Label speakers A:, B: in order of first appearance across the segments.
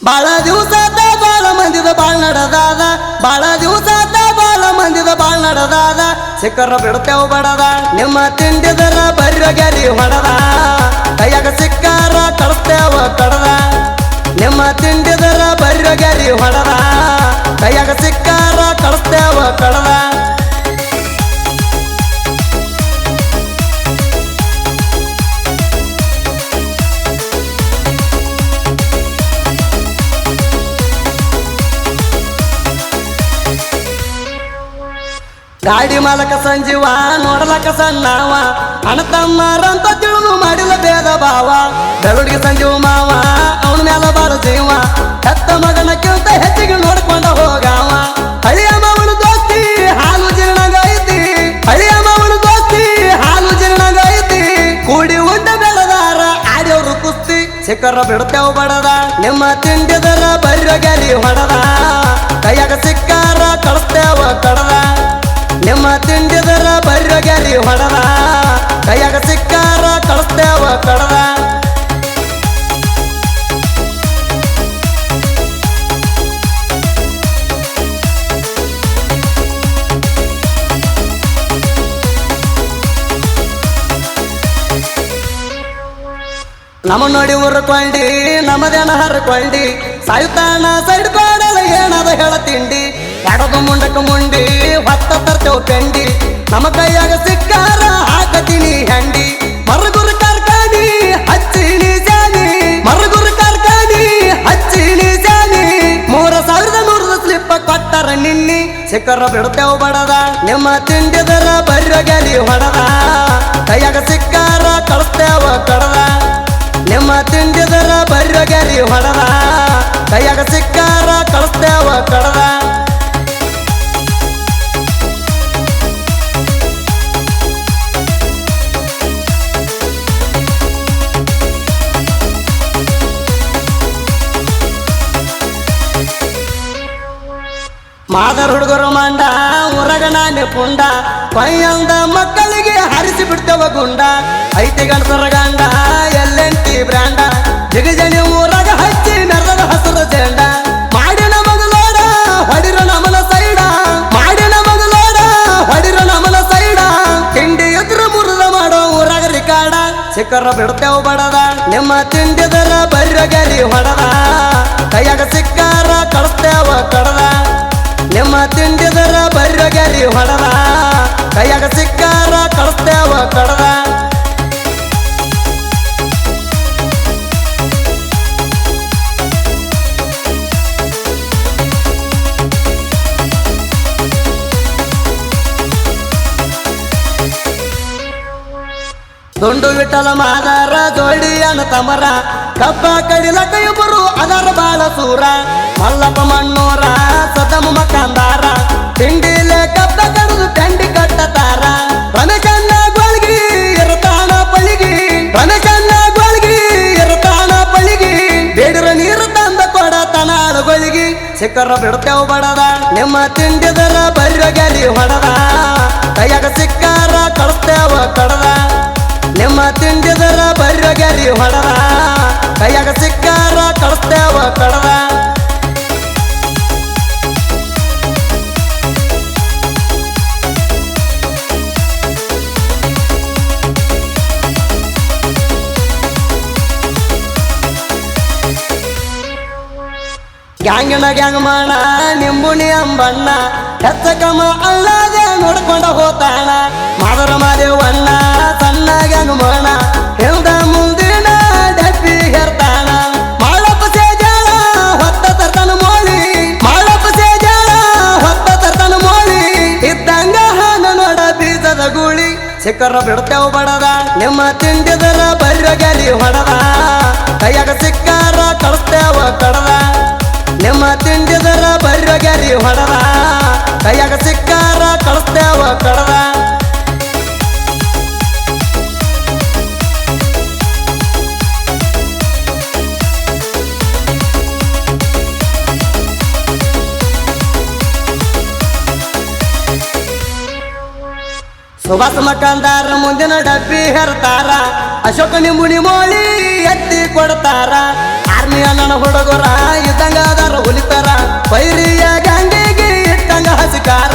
A: ಬಾಳ ದಿವಸಾದ ಬಾಳ ಮಂದಿದ ಬಾಳ್ ನಡೆದಾದ ಬಾಳ ದಿವಸಾದ ಬಾಳ ಮಂದಿದ ಬಾಳ್ ನಡೆದಾದ ಸಿಕ್ಕರ ಬಿಡ್ತೇವ್ ಬಡದ ನಿಮ್ಮ ತಿಂಡಿದರ ಬರ್ರಗ್ಯಾರಿ ಹೊಡದ ಕೈಯಾಗ ಸಿಕ್ಕಾರ ಕಳಿಸ್ತೇವ ಕಡದ ನಿಮ್ಮ ತಿಂಡಿದರ ಬರ್ರಗ್ಯಾರಿ ಹೊಡದ ಕೈಯಾಗ ಸಿಕ್ಕಾರ ಕಳಿಸ್ತೇವ ಕಡದ ಗಾಡಿ ಮಾಲಕ ಸಂಜೀವ ನೋಡಲಕ ಸಣ್ಣವ ಅಣ್ಣ ತಮ್ಮರಂತ ತಿಳಿದು ಮಾಡಿದ ಭೇದ ಭಾವ ಬೆಳುಡಿಗೆ ಸಂಜೀವ ಮಾವ ಅವನ ಮ್ಯಾಲ ಬಾಳ ಜೀವ ಹೆತ್ತ ಮಗನಕ್ಕಿಂತ ಹೆಚ್ಚಿಗೆ ನೋಡ್ಕೊಂಡ ಹೋಗಾವ ಹಳಿಯ ಮಾವನ ದೋಸ್ತಿ ಹಾಲು ಜೀರ್ಣಗೈತಿ ಹಳಿಯ ಮಾವನ ದೋಸ್ತಿ ಹಾಲು ಜೀರ್ಣಗೈತಿ ಕೂಡಿ ಉಂಡ ಬೆಳೆದಾರ ಆಡ್ಯವ್ರು ಕುಸ್ತಿ ಸಿಕ್ಕರ ಬಿಡ್ತೇವ್ ಬಡದ ನಿಮ್ಮ ತಿಂಡಿದರ ಬರ್ರಗ್ಯಾರಿ ಹೊಡದ ಕೈಯಾಗ ಸಿಕ್ಕಾರ ಕಳಿಸ್ತೇವ ಕಡದ ನಿಮ್ಮ ತಿಂಡಿದರ ಬರ್ರಗ್ಯಾರಿ ಹೊಡದ ಕೈಯಾಗ ಸಿಕ್ಕಾರ ಕಳಿಸ್ತೇವ ಕಡದ ನಮ್ಮ ನೋಡಿ ಉರ್ಕೊಂಡಿ ನಮ್ಮದೇನ ಹರ್ಕೊಂಡಿ ಸಾಯುತ್ತಾನ ಸೈಡ್ ಕೊಡಲ ಏನದ ಹೇಳ ತಿಂಡಿ ಎಡದು ಮುಂಡಕ ಮುಂಡಿ ಹೊತ್ತ ತರ್ತೇವ್ ಪೆಂಡಿ ನಮ್ಮ ಕೈಯಾಗ ಸಿಕ್ಕಾರ ಹಾಕತೀನಿ ಹಂಡಿ ಮರಗುರು ಕಾರ್ಖಾನಿ ಹಚ್ಚಿನಿ ಜಾನಿ ಮರಗುರು ಕಾರ್ಖಾನಿ ಹಚ್ಚಿನಿ ಜಾನಿ 3,100 ಸ್ಲಿಪ್ಪ ಕೊಟ್ಟರ ನಿನ್ನಿ ಸಿಕ್ಕರ ಬಿಡ್ತೇವ್ ಬಡದ ನಿಮ್ಮ ತಿಂಡಿದರ ಬರ್ರಗ್ಯಾರಿ ಹೊಡದ ಕೈಯಾಗ ಸಿಕ್ಕಾರ ಕಳಿಸ್ತೇವ ಕಡದ ನಿಮ್ಮ ತಿಂಡಿದರ ಬರ್ರಗ್ಯಾರಿ ಹೊಡದ ಕೈಯಾಗ ಸಿಕ್ಕಾರ ಕಳಿಸ್ತೇವ ಕಡದ ಮಾದರ್ ಹುಡುಗರು ಮಂಡ ಊರಗ ನಾನೇ ಪುಂಡ ಕೊಯ್ಯಂದ ಮಕ್ಕಳಿಗೆ ಹರಿಸಿ ಬಿಡ್ತೇವ ಗುಂಡ ಐತಿ ಗಣಸರ ಗಂಡ ಎಲ್ಲೆಂಟಿ ಬ್ರ್ಯಾಂಡ ಜಿಗಜನಿ ಊರಾಗ ಹಚ್ಚಿ ನೆರದ ಹಸರ ಜೆಂಡ ಮಾಡಿನ ಮಗಲೋಡ ಹೊಡಿರೋ ನಮನ ಸೈಡ ಮಾಡಿನ ಮಗಲೋಡ ಹೊಡಿರೋ ನಮನ ಸೈಡ ತಿಂಡಿ ಎದುರು ಮುರಿದ ಮಾಡೋ ಊರಾಗ ರಿಕಾರ್ಡ ಸಿಕ್ಕರ ಬಿಡ್ತೇವ್ ಬಡದ ನಿಮ್ಮ ತಿಂಡಿದರ ಬರ್ರಗ್ಯಾರಿ ಹೊಡದ ಕೈಯಾಗ ಸಿಕ್ಕಾರ ಕಳಿಸ್ತೇವ ಕಡದ ನಿಮ್ಮ ತಿಂಡಿದರ ಬರ್ರಗ್ಯಾರಿ ಹೊಡದ ಕೈಯಾಗ ಸಿಕ್ಕಾರ ಕಳಿಸ್ತೇವ ಕಡದ ದುಂಡು ವಿಠಲ ಮಾದಾರ ಜೋಡಿಯನ ತಮರ ಕಬ್ಬ ಕಡಿಲಕ ಇಬ್ಬರು ಅದರ ಬಾಳ ಸೂರ ಮಲ್ಲಪ್ಪ ಮಣ್ಣೂರ ಸದಮ ಮಕಂದಾರ ತಿಂಡಿಲೆ ಕಬ್ಬ ಕಡಿದು ಟಂಡಿ ಕಟ್ಟತಾರ ರಮೇಶನ್ನ ಗೋಳ್ಗಿ ಇರ್ತಾಣ ಪಳಿಗಿ ರಮೇಶನ್ನ ಗೋಳ್ಗಿ ಇರ್ತಾಣ ಪಳಿಗಿ ಬೇಡಿರ ನೀರು ತಂದ ಕೊಡ ತನಾಳುಗಳಿಗೆ ಸಿಕ್ಕರ ಬಿಡ್ತೇವ್ ಬಡದ ನಿಮ್ಮ ತಿಂಡಿದರ ಬರ್ರಗ್ಯಾರಿ ಹೊಡದ ಕೈಯಾಗ ಸಿಕ್ಕಾರ ಕಳಿಸ್ತೇವ ಕಡದ ನಿಮ್ಮ ತಿಂಡಿದರ ಬರ್ರಗ್ಯಾರಿ ಹೊಡದ ಕೈಯಾಗ ಸಿಕ್ಕಾರ ಕಳಿಸ್ತೇವ ಕಡದ ಗ್ಯಾಂಗಿನ ಗ್ಯಾಂಗ್ ಮಾಡ ನಿಂಬುಣಿ ಅಂಬಣ್ಣ ಹೆಚ್ಚ ಕಮ ಅಲ್ಲದೆ ನೋಡ್ಕೊಂಡ ಹೋತಾಣ ಮಾದರ ಮಾದೇವಣ್ಣ ಸಣ್ಣ ಗ್ಯಾಂಗ್ ಮಾಡ ಹೇಳ್ದ ಮುಂದಿನ ಡಬ್ಬಿ ಹೇರ್ತಾಣ ಮಾಡಪ್ಪ ಸೇಜಾಳ ಹೊತ್ತ ತರ್ತನ ಮೋಳಿ ಮಾಡಪ್ಪ ಸೇಜಾಳ ಹೊತ್ತ ತರ್ತನ ಮೋಳಿ ಇದ್ದಂಗ ಹಾನ ನೋಡ ಬೀಜದ ಗೂಳಿ ಸಿಕ್ಕರ ಬಿಡ್ತೇವ್ ಬಡದ ನಿಮ್ಮ ತಿಂಡಿದರ ಬರ್ರಗ್ಯಾರಿ ಹೊಡದ ಕೈಯಾಗ ಸಿಕ್ಕಾರ ಕಳಿಸ್ತೇವ ಕಡದ ನಿಮ್ಮ ತಿಂಡಿದರ ಬರ್ರಗ್ಯಾರಿ ಹೊಡದ ಕೈಯಾಗ ಸಿಕ್ಕಾರ ಕಳಿಸ್ತೇವ ಕಡದ ಸುಭಾಸ ಮಕಂದಾರ ಮುಂದಿನ ಡಬ್ಬಿ ಹೇರ್ತಾರ ಅಶೋಕ ನಿಂಬುಣಿ ಮೋಳಿ ಎತ್ತಿ ಕೊಡ್ತಾರ ಆರ್ಮಿಯ ನನ್ನ ಹುಡುಗರ ಪೈರಿಯ ಗಂಗೆಗೆ ಇಟ್ಟಂಗ ಹಸಿಕಾರ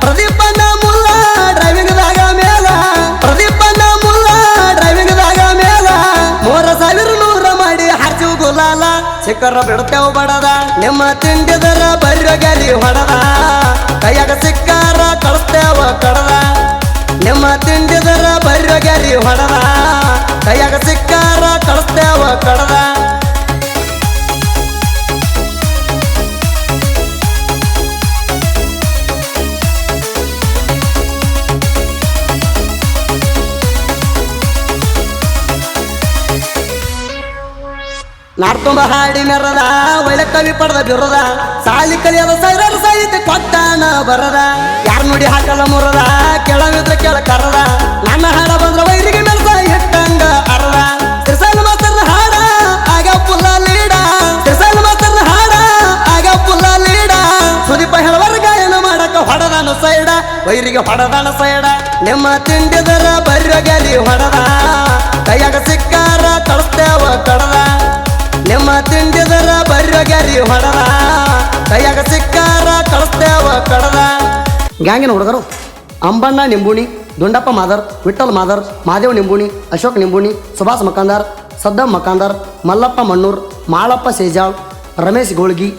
A: ಪ್ರದೀಪನ ಮುಲ್ಲ ಡ್ರೈವಿಂಗ್ದಾಗ ಮೇಲ ಪ್ರದೀಪನ ಮುಲ್ಲ ಡ್ರೈವಿಂಗ್ದಾಗ ಮೇಲ 3,100 ಮಾಡಿ ಹರ್ಚು ಗುಲಾಲ ಶಿಖರ ಬಿಡ್ತೇವ್ ಬಡದ ನಿಮ್ಮ ತಿಂಡಿದರ ಬರ್ರಗಲಿ ಹೊಡದ ಕೈಯಾಗ ಸಿಕ್ಕಾರ ಕಳಿಸ್ತೇವ ಕಡದ ನಿಮ್ಮ ತಿಂಡಿದರ ಬರ್ರಗಲಿ ಹೊಡದ ಕೈಯಾಗ ಸಿಕ್ಕಾರ ಕಳಿಸ್ತೇವ ಕಡದ ನಾಡ್ತುಂಬ ಹಾಡಿ ಮೆರದ ಒಳ್ಳೆ ಕವಿ ಪಡೆದ ಬಿರದ ಸಾಲಿ ಕಲಿಯದ ಸೈರರ ಸಾಹಿತ್ಯ ಕೊಟ್ಟಾನ ಬರದ ಯಾರ ನುಡಿ ಹಾಕಲ್ಲ ಮುರದ ಕೆಳವಿದ್ರ ಕೆಳ ಕರದ ನನ್ನ ಹಾಡ ಬಂದ್ರ ವೈರಿಗೆ ಮೆಲ್ಸ ಇಟ್ಟಂಗ ಅರದ ತ್ರಿಸೈಲ ಮಾಸ್ತರ್ನ ಹಾಡ ಆಗ ಪುಲ್ಲ ಲೀಡ ತ್ರಿಸೈಲ ಮಾಸ್ತರ್ನ ಹಾಡ ಆಗ ಪುಲ್ಲ ಲೀಡ ಸುದೀಪ ಹೇಳವರ ಗಾಯನ ಮಾಡಕ ಹೊಡದಾನ ಸೈಡ ವೈರಿಗೆ ಹೊಡದಾನ ಸೈಡ ನಿಮ್ಮ ತಿಂಡಿದರ ಬರ್ರಗಲಿ ಹೊಡದ ಕೈಯಾಗ ಸಿಕ್ಕಾರ ಕಳಿಸ್ತೇವ ಕಡದ ನಿಮ್ಮ ತಿಂಡಿದರ ಬರ್ರಗರಿ ಹೊಡದ ಕೈಯಾಗ ಸಿಕ್ಕಾರ ಕಳಿಸ್ತೇವ ಕಡದ ಗ್ಯಾಂಗಿನ ಹುಡುಗರು ಅಂಬಣ್ಣ ನಿಂಬುಣಿ ದುಂಡಪ್ಪ ಮಾದರ್ ವಿಠಲ್ ಮಾದರ್ ಮಾದೇವ್ ನಿಂಬುಣಿ ಅಶೋಕ್ ನಿಂಬುಣಿ ಸುಭಾಷ್ ಮಕಾಂದಾರ್ ಸದ್ದಂ ಮಕಾಂದಾರ್ ಮಲ್ಲಪ್ಪ ಮಣ್ಣೂರ್ ಮಾಳಪ್ಪ ಸೇಜಾಳ್ ರಮೇಶ್ ಗೋಳ್ಗಿ